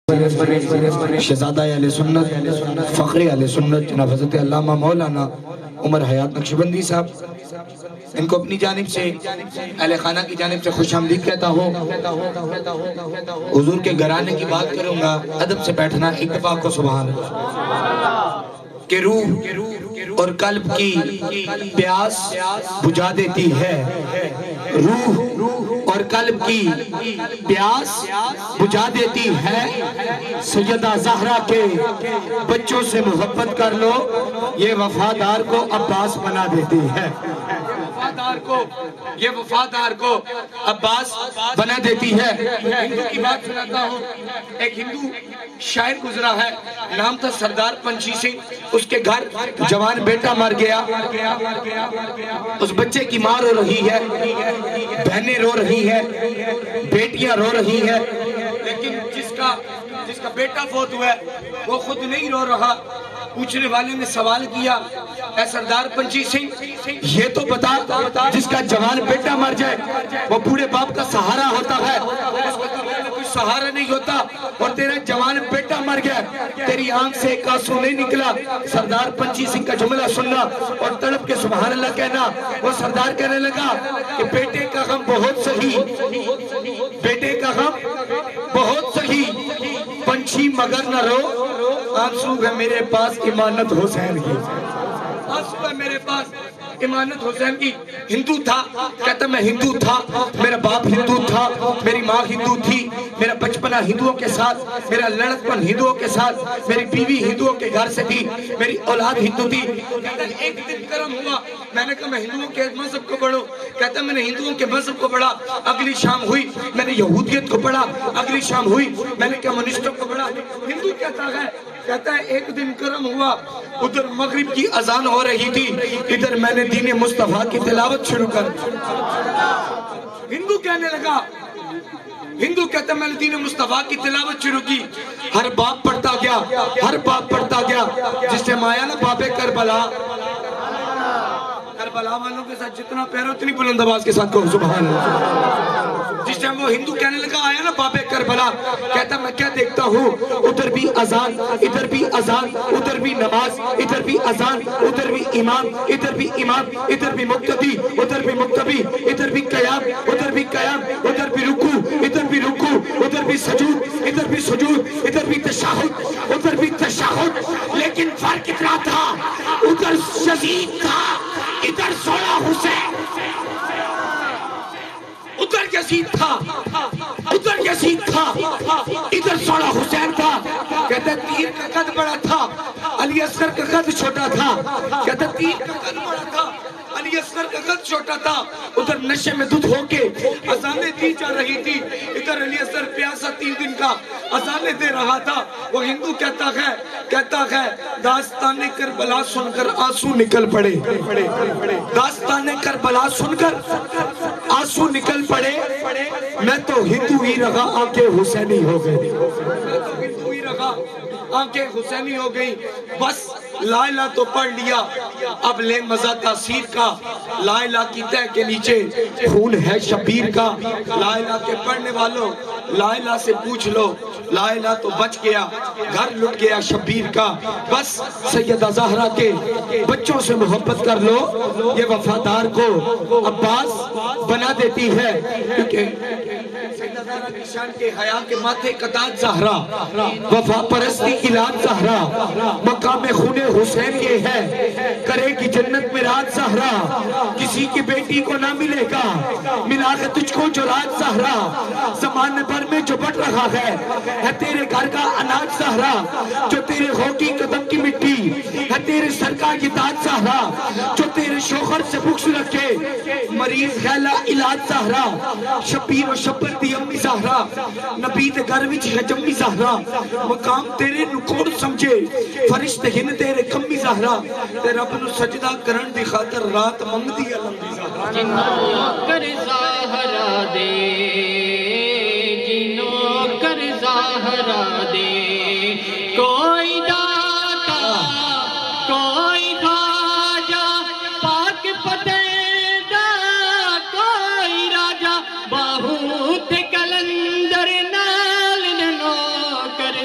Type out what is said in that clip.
شہزادہ اہل سنت فخر اہل سنت جناب حضرت علامہ مولانا عمر حیات نقشبندی صاحب، ان کو اپنی جانب سے اہل خانہ کی جانب سے خوش آمدید کہتا ہوں۔ حضور کے گھرانے کی بات کروں گا، ادب سے بیٹھنا، اتفاق و سبحان اللہ کہ روح اور قلب کی پیاس بجھا دیتی ہے، روح اور قلب کی پیاس بجھا دیتی ہے، سیدہ زہرا کے بچوں سے محبت کر لو، یہ وفادار کو عباس بنا دیتی ہے، یہ وفادار کو عباس بنا دیتی ہے۔ ہندو کی بات سناتا ہوں، ایک ہندو شاعر گزرا ہے، نام تھا سردار پنچھی سنگھ، اس کے گھر جوان بیٹا مر گیا، اس بچے کی ماں رو رہی ہے، بہنیں رو رہی ہے، بیٹیاں رو رہی ہے، لیکن جس کا بیٹا فوت ہوا ہے وہ خود نہیں رو رہا۔ پوچھنے والے نے سوال کیا، اے سردار پنچھی سنگھ یہ تو بتا، جس کا جوان بیٹا مر جائے وہ بوڑھے باپ کا سہارا ہوتا ہے، اس کا کوئی سہارا نہیں ہوتا، اور تیرا جوان بیٹا مر گیا، تیری آنکھ سے ایک آنسو نہیں نکلا۔ سردار پنچھی سنگھ کا جملہ سننا اور تڑپ کے سبحان اللہ کہنا۔ وہ سردار کہنے لگا کہ بیٹے کا غم بہت سہی، بیٹے کا غم بہت سہی، پنچھی مگر نہ رو، آنسو ہے میرے پاس امانت حسین کی، آنسو ہے میرے پاس امانت حسین کی۔ ہندو تھا، کہتا میں ہندو تھا، میرا باپ ہندو تھا، میری ماں ہندو تھی، میرا بچپنا ہندوؤں کے ساتھ، میرا لڑکپن ہندوؤں کے ساتھ، میری بیوی ہندوؤں کے گھر سے تھی، میری اولاد ہندو تھی۔ کہتا ایک دن کرم ہوا، میں نے کہا میں ہندوؤں کے مذہب کو پڑھوں، کہتا میں نے ہندوؤں کے مذہب کو پڑھا، اگلی شام ہوئی میں نے یہودیت کو پڑھا، اگلی شام ہوئی میں نے کمیونسٹوں کو پڑھا۔ ہندو کہتا ہے ایک دن کرم ہوا، ادھر مغرب کی اذان ہو رہی تھی، ادھر میں نے دین مصطفیٰ کی تلاوت شروع کر دی۔ ہندو کہنے لگا، ہندو کہتا میں نے دین مصطفیٰ کی تلاوت شروع کی، ہر باپ پڑھتا گیا، ہر باپ پڑھتا گیا، جس سے آیا نا باب کربلا، کربلا والوں کے ساتھ جتنا پیرو اتنی بلند آواز کے ساتھ کہو سبحان اللہ۔ جس ٹائم وہ ہندو کہنے لگا آیا نا باب کربلا، کہتا میں کیا دیکھتا ہوں، ادھر بھی اذان، ادھر بھی اذان، ادھر بھی نماز، ادھر بھی اذان، ادھر بھی امام، ادھر بھی امام، ادھر بھی مقتدی، ادھر بھی مقتدی، ادھر بھی قیام، ادھر بھی قیام، ادھر بھی رکوع، ادھر بھی رکوع، ادھر بھی سجود، ادھر بھی سجود، ادھر بھی تشہد، ادھر بھی تشہد، لیکن فرق اتنا تھا، ادھر یزید تھا، ادھر سوڑا حسین، ادھر یزید تھا، ادھر یزید تھا، ادھر سوڑا حسین تھا۔ کہتا ہے تیر کا قد بڑا تھا، علی اصغر کا قد چھوٹا تھا، کہتا ہے تیر کا قد بڑا تھا، علی اصغر کا قد چھوٹا تھا، ادھر نشے میں دودھ ہو کے اذانیں دی جا رہی تھی، ادھر علی اصغر پیاسا 3 دن کا اذانیں دے رہا تھا۔ وہ ہندو کہتا ہے داستان کربلا سن کر آنسو نکل پڑے، داستان کربلا سن کر آنسو نکل پڑے، میں تو ہندو ہی رہا آنکھیں حسینی ہو گئی، میں تو ہندو ہی رہا آنکھیں حسینی ہو گئی۔ بس لا الہ تو پڑھ لیا، اب لے مزہ تاثیر کا، لا الہ کی تہ کے نیچے خون ہے شبیر کا۔ لا الہ کے پڑھنے والوں لا الہ سے پوچھ لو، لا الہ تو بچ گیا، گھر لٹ گیا شبیر کا۔ بس سیدہ زہرا کے بچوں سے محبت کر لو، یہ وفادار کو عباس بنا دیتی ہے، کیونکہ سیدہ زہرا کی شان کے حیا کے ماتھے کا تاج زہرا، وفا پرستی علاج زہرا، مقام خون حسین یہ ہے، کرے گی جنت میں رات زہرا، کسی کی بیٹی کو نہ ملے گا ملا ہے تجھ کو جو رات زہرا، زمانے بھر میں جو بٹ رہا ہے تیرے گھر کا اناج زہرا، جو تیرے ہوٹی قدم کی مٹی ہے تیرے سر کا یہ تاج زہرا، جو تیرے شوہر سے بغض رکھے مریض غیلا علاج زہرا، شبیر و شبر دی امی زہرا، نبی دے گھر وچ ہے جمی زہرا، مقام تیرے نکوڑ سمجھے فرشتے ہن تیرے کمی زہرا، تے رب نو سجدہ کرن دی خاطر رات منگ دی لمبی زہرا، جنوں کر زہرا دے، جنوں کر زہرا دے، کوئی داتا کوئی خواجہ پاک فتح دا، کوئی راجہ بہت کلندر نال نو کر